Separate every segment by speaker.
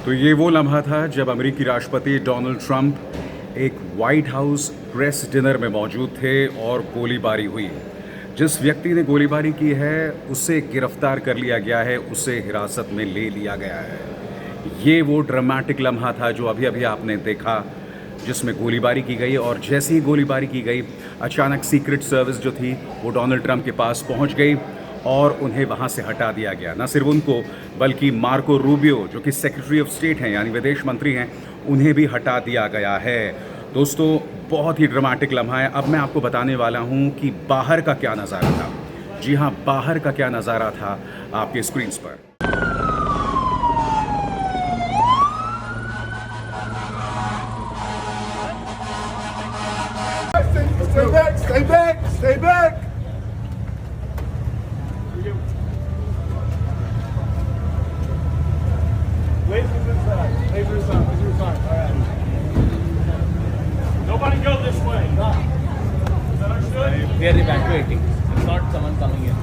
Speaker 1: तो ये वो लम्हा था जब अमेरिकी राष्ट्रपति डोनाल्ड ट्रंप एक वाइट हाउस प्रेस डिनर में मौजूद थे और गोलीबारी हुई। जिस व्यक्ति ने गोलीबारी की है उसे गिरफ्तार कर लिया गया है, उसे हिरासत में ले लिया गया है। ये वो ड्रामेटिक लम्हा था जो अभी अभी आपने देखा, जिसमें गोलीबारी की गई और जैसे ही गोलीबारी की गई अचानक सीक्रेट सर्विस जो थी वो डोनाल्ड ट्रंप के पास पहुंच गई और उन्हें वहां से हटा दिया गया। न सिर्फ उनको बल्कि मार्को रूबियो जो कि सेक्रेटरी ऑफ स्टेट हैं यानी विदेश मंत्री हैं, उन्हें भी हटा दिया गया है। दोस्तों, बहुत ही ड्रामेटिक लम्हा है। अब मैं आपको बताने वाला हूं कि बाहर का क्या नज़ारा था। जी हाँ, बाहर का क्या नज़ारा था आपके स्क्रीन पर।
Speaker 2: Stay back! Stay back! Stay back! Wait for the side. Wait for the side. Wait for the side. All right. Nobody go this way. Is that understood?
Speaker 3: We are evacuating. It's not someone coming in.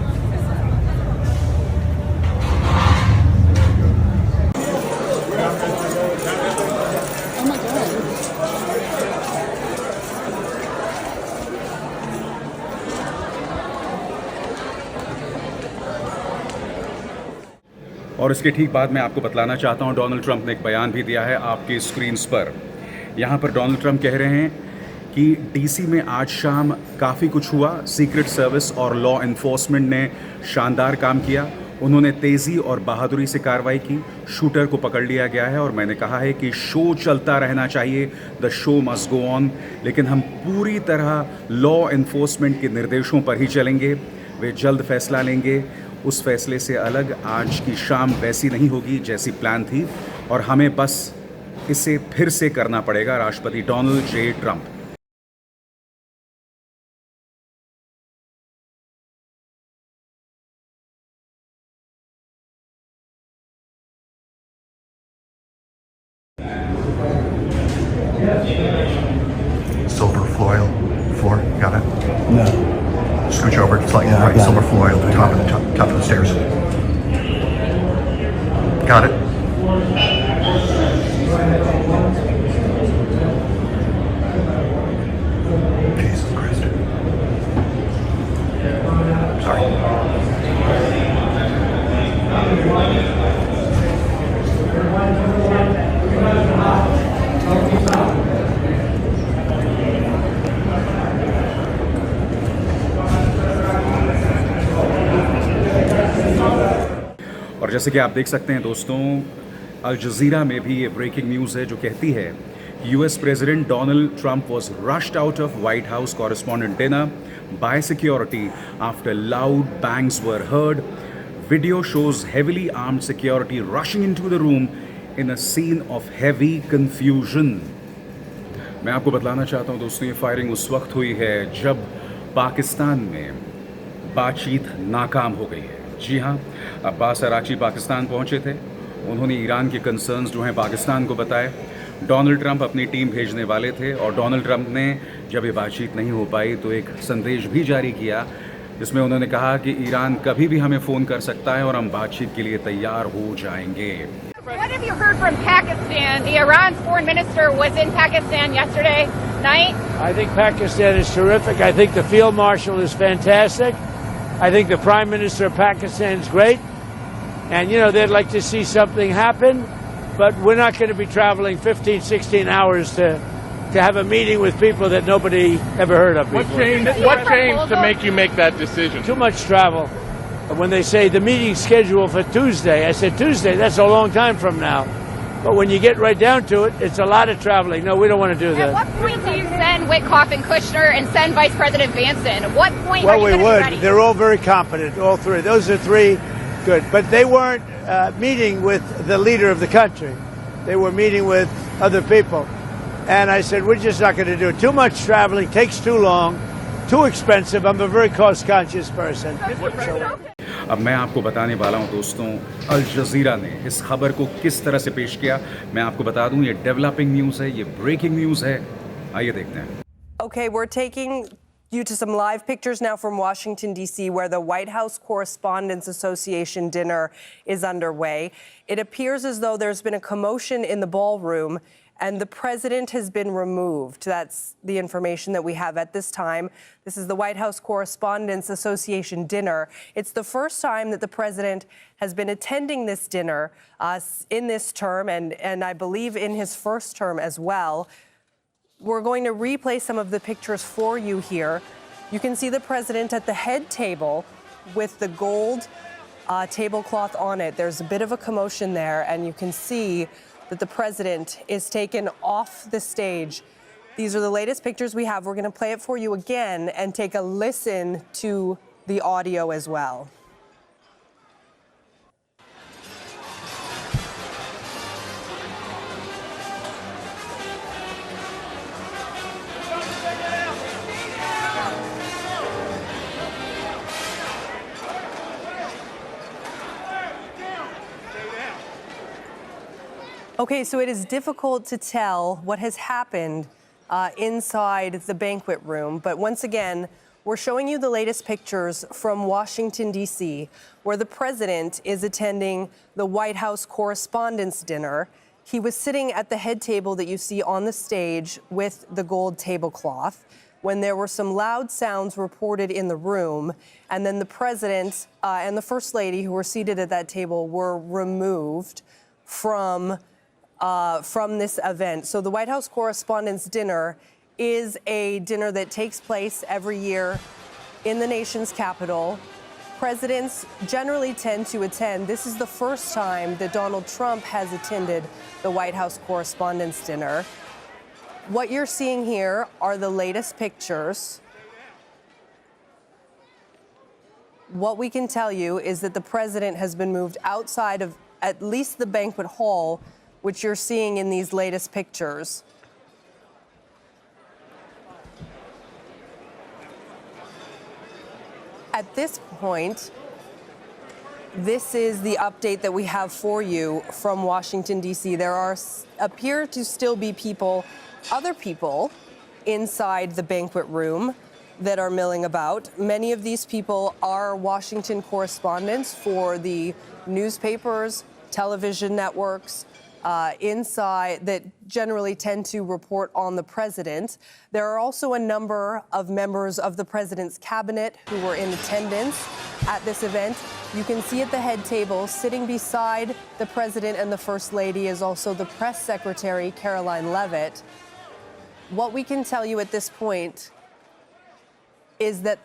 Speaker 1: और इसके ठीक बाद मैं आपको बतलाना चाहता हूं, Donald Trump ने एक बयान भी दिया है आपकी स्क्रीन्स पर। यहां पर डोनाल्ड ट्रंप कह रहे हैं कि डीसी में आज शाम काफ़ी कुछ हुआ। सीक्रेट सर्विस और लॉ एनफोर्समेंट ने शानदार काम किया। उन्होंने तेज़ी और बहादुरी से कार्रवाई की। शूटर को पकड़ लिया गया है और मैंने कहा है कि शो चलता रहना चाहिए, the show must go on. लेकिन हम पूरी तरह लॉ एनफोर्समेंट के निर्देशों पर ही चलेंगे। वे जल्द फैसला लेंगे। उस फैसले से अलग आज की शाम वैसी नहीं होगी जैसी प्लान थी और हमें बस इसे फिर से करना पड़ेगा। राष्ट्रपति Donald J Trump.
Speaker 4: Silver foil floor, got it?
Speaker 5: No.
Speaker 4: Scooch over, it's like
Speaker 5: Yeah, I
Speaker 4: right,
Speaker 5: got
Speaker 4: silver
Speaker 5: it.
Speaker 4: foil,
Speaker 5: I
Speaker 4: top
Speaker 5: got
Speaker 4: of the top of the stairs. Got it. Jesus Christ. Sorry.
Speaker 1: और जैसे कि आप देख सकते हैं दोस्तों, Al Jazeera में भी ये ब्रेकिंग न्यूज़ है जो कहती है US president Donald Trump was rushed out of white house correspondent dinner bye security after loud bangs were heard. Video shows heavily armed security rushing into the room in a scene of heavy confusion. मैं आपको बतलाना चाहता हूँ दोस्तों, ये firing उस वक्त हुई है जब पाकिस्तान में बातचीत नाकाम हो गई है। जी हाँ, अब्बास अराची पाकिस्तान पहुँचे थे। उन्होंने ईरान के कंसर्न्स जो हैं पाकिस्तान को बताए। डोनाल्ड ट्रंप अपनी टीम भेजने वाले थे और डोनाल्ड ट्रंप ने जब ये बातचीत नहीं हो पाई तो एक संदेश भी जारी किया जिसमें उन्होंने कहा कि ईरान कभी भी हमें फ़ोन कर सकता है और हम बातचीत के लिए तैयार हो जाएंगे।
Speaker 6: What have you heard from Pakistan? The Iran's foreign minister was in Pakistan yesterday night.
Speaker 7: I think Pakistan is terrific. I think the field marshal is fantastic. I think the prime minister of Pakistan is great. And, you know, they'd like to see something happen, but we're not going to be traveling 15, 16 hours to have a meeting with people that nobody ever heard of before.
Speaker 2: What changed to make you make that decision?
Speaker 7: Too much travel. When they say the meeting's scheduled for Tuesday, I said, Tuesday, that's a long time from now. But when you get right down to it, it's a lot of traveling. No, we don't want to do
Speaker 6: At
Speaker 7: that.
Speaker 6: what point do you send Witkoff and Kushner and send Vice President Vance in? At what point
Speaker 7: Well,
Speaker 6: are you
Speaker 7: we
Speaker 6: going to be
Speaker 7: would.
Speaker 6: ready?
Speaker 7: They're all very competent, all three. Those are three good. But they weren't meeting with the leader of the country. They were meeting with other people. And I said, we're just not going to do it. Too much traveling, takes too long, too expensive. I'm a very cost-conscious person.
Speaker 1: अब मैं आपको बताने वाला हूं दोस्तों, Al Jazeera ने इस खबर को किस तरह से पेश किया। मैं आपको बता दूं, ये डेवलपिंग न्यूज़ है, ये ब्रेकिंग न्यूज़ है। आइए देखते हैं।
Speaker 8: Okay, we're taking
Speaker 5: you to some live pictures now from Washington, D.C., where the White House Correspondents Association dinner is underway. It appears as though there's been a commotion in the ballroom and the president has been removed. That's the information that we have at this time. This is the White House Correspondents Association dinner. It's the first time that the president has been attending this dinner in this term and I believe in his first term as well. We're going to replay some of the pictures for you here. You can see the president at the head table with the gold tablecloth on it. There's a bit of a commotion there, and you can see that the president is taken off the stage. These are the latest pictures we have. We're going to play it for you again and take a listen to the audio as well. Okay, so it is difficult to tell what has happened inside the banquet room, but once again, we're showing you the latest pictures from Washington, D.C., where the president is attending the White House Correspondents' Dinner. He was sitting at the head table that you see on the stage with the gold tablecloth when there were some loud sounds reported in the room, and then the president and the first lady who were seated at that table were removed from this event. So the White House Correspondents' Dinner is a dinner that takes place every year in the nation's capital. Presidents generally tend to attend. This is the first time that Donald Trump has attended the White House Correspondents' Dinner. What you're seeing here are the latest pictures. What we can tell you is that the president has been moved outside of at least the banquet hall, which you're seeing in these latest pictures. At this point, this is the update that we have for you from Washington, D.C. There appear to still be other people inside the banquet room that are milling about. Many of these people are Washington correspondents for the newspapers, television networks, inside that generally tend to report on the president. There are also a number of members of the president's cabinet who were in attendance at this event. You can see at the head table, sitting beside the president and the first lady, is also the press secretary, Caroline Leavitt. What we can tell you at this point is that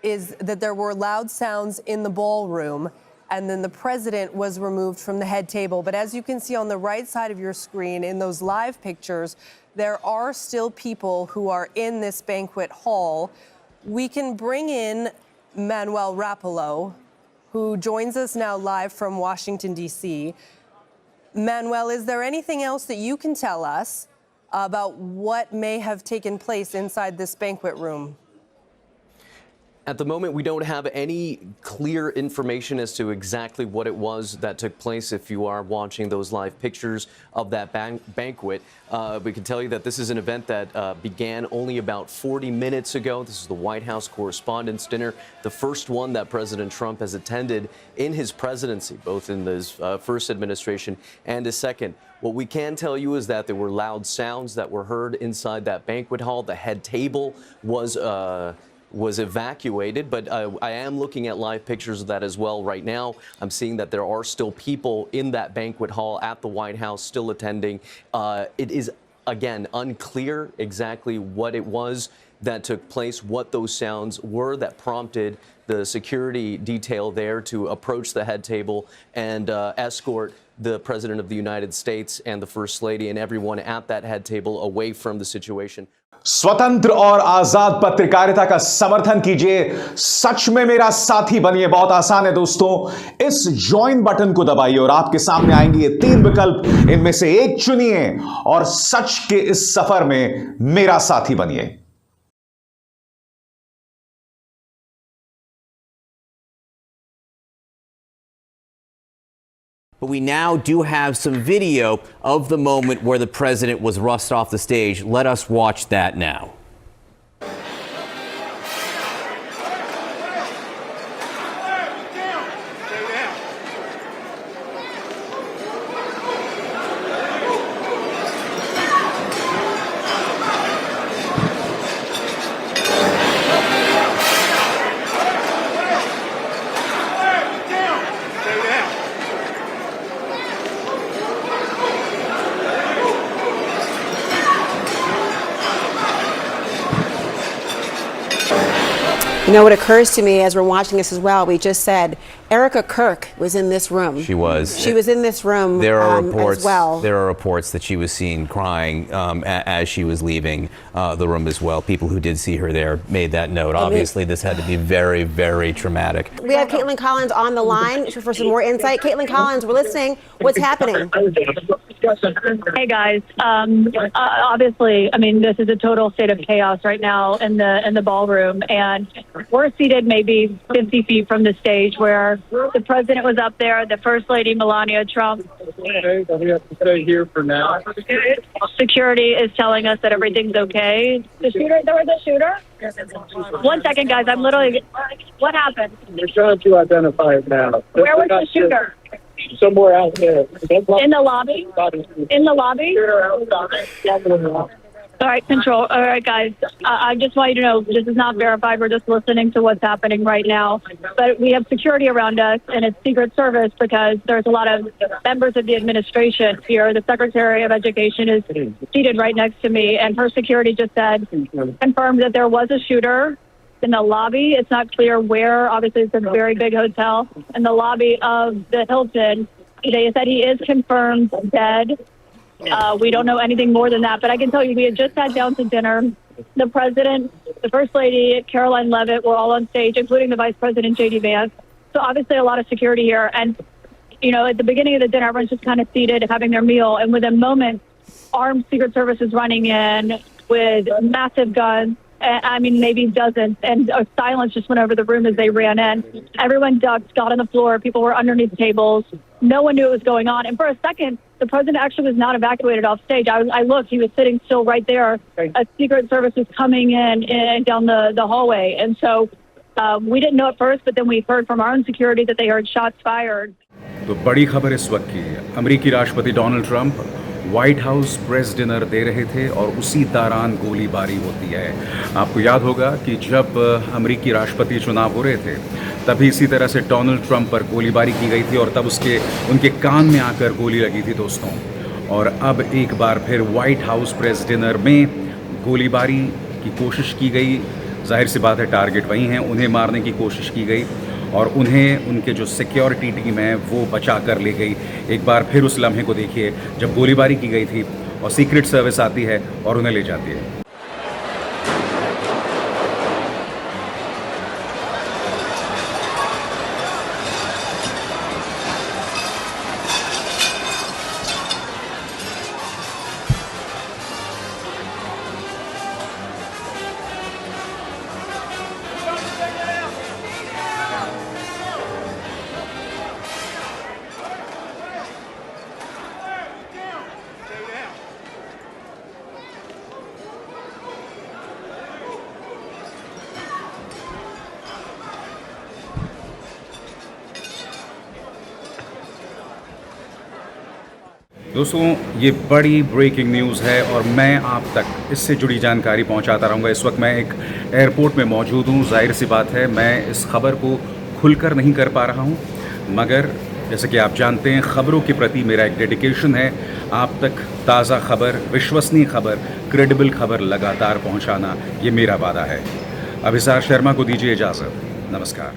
Speaker 5: there were loud sounds in the ballroom, and then the president was removed from the head table. But as you can see on the right side of your screen in those live pictures, there are still people who are in this banquet hall. We can bring in Manuel Rapallo, who joins us now live from Washington, D.C. Manuel, is there anything else that you can tell us about what may have taken place inside this banquet room?
Speaker 8: At the moment, we don't have any clear information as to exactly what it was that took place. If you are watching those live pictures of that banquet, we can tell you that this is an event that began only about 40 minutes ago. This is the White House Correspondents' Dinner, the first one that President Trump has attended in his presidency, both in his first administration and his second. What we can tell you is that there were loud sounds that were heard inside that banquet hall. The head table was evacuated, but I am looking at live pictures of that as well right now. I'm seeing that there are still people in that banquet hall at the White House still attending. It is, again, unclear exactly what it was that took place, what those sounds were that prompted the security detail there to approach the head table and escort the President of the United States and the First Lady and everyone at that head table away from the situation.
Speaker 9: स्वतंत्र और आजाद पत्रकारिता का समर्थन कीजिए, सच में मेरा साथी बनिए। बहुत आसान है दोस्तों, इस ज्वाइन बटन को दबाइए और आपके सामने आएंगे ये 3 विकल्प, इनमें से एक चुनिए और सच के इस सफर में मेरा साथी बनिए।
Speaker 10: But we now do have some video of the moment where the president was rushed off the stage. Let us watch that now.
Speaker 11: You know what occurs to me as we're watching this as well, we just said Erica Kirk was in this room.
Speaker 12: She was.
Speaker 11: She was in this room
Speaker 12: There are reports.
Speaker 11: as well.
Speaker 12: There are reports that she was seen crying as she was leaving the room as well. People who did see her there made that note. Obviously, this had to be very, very traumatic.
Speaker 11: We have Caitlin Collins on the line for some more insight. Caitlin Collins, we're listening. What's happening?
Speaker 13: Hey guys, obviously, I mean, this is a total state of chaos right now in the ballroom, and we're seated maybe 50 feet from the stage where the president was up there, the First Lady Melania Trump.
Speaker 2: Okay, we have to stay here for now.
Speaker 13: Security is telling us that everything's okay. The shooter, there was a shooter? 1 second, guys, I'm literally, what happened?
Speaker 2: We're trying to identify it now.
Speaker 13: Where was the shooter?
Speaker 2: Somewhere out there.
Speaker 13: In the lobby? In the lobby? All right, control. All right, guys. I just want you to know this is not verified. We're just listening to what's happening right now. But we have security around us, and it's Secret Service because there's a lot of members of the administration here. The Secretary of Education is seated right next to me, and her security just said, confirmed that there was a shooter in the lobby. It's not clear where. Obviously, it's a very big hotel. In the lobby of the Hilton, they said he is confirmed dead. We don't know anything more than that, but I can tell you we had just sat down to dinner. The president, the First Lady, Caroline Leavitt were all on stage, including the Vice President, J.D. Vance. So obviously a lot of security here. And, you know, at the beginning of the dinner, everyone's just kind of seated having their meal. And within moments, armed Secret Service is running in with massive guns. I mean, maybe dozens, and silence just went over the room as they ran in. Everyone ducked, got on the floor. People were underneath tables. No one knew what was going on. And for a second, the president actually was not evacuated off stage. I looked. He was sitting still right there. A Secret Service was coming in down the hallway. And so we didn't know at first, but then we heard from our own security that they heard shots fired.
Speaker 1: तो बड़ी खबर इस वक्त की है। अमेरिकी राष्ट्रपति Donald Trump White House press dinner दे रहे थे और उसी दौरान गोलीबारी होती है। आपको याद होगा कि जब अमेरिकी राष्ट्रपति चुनाव हो रहे थे तभी इसी तरह से डोनाल्ड ट्रंप पर गोलीबारी की गई थी और तब उनके कान में आकर गोली लगी थी दोस्तों। और अब एक बार फिर व्हाइट हाउस प्रेस डिनर में गोलीबारी की कोशिश की गई। जाहिर सी बात है टारगेट वही हैं, उन्हें मारने की कोशिश की गई और उन्हें उनके जो सिक्योरिटी टीम है वो बचा कर ले गई। एक बार फिर उस लम्हे को देखिए जब गोलीबारी की गई थी और सीक्रेट सर्विस आती है और उन्हें ले जाती है। दोस्तों ये बड़ी ब्रेकिंग न्यूज़ है और मैं आप तक इससे जुड़ी जानकारी पहुंचाता रहूँगा। इस वक्त मैं एक एयरपोर्ट में मौजूद हूँ। जाहिर सी बात है मैं इस खबर को खुलकर नहीं कर पा रहा हूँ, मगर जैसे कि आप जानते हैं खबरों के प्रति मेरा एक डेडिकेशन है। आप तक ताज़ा खबर, विश्वसनीय खबर, क्रेडिबल खबर लगातार पहुँचाना ये मेरा वादा है। अभिसार शर्मा को दीजिए इजाज़त। नमस्कार।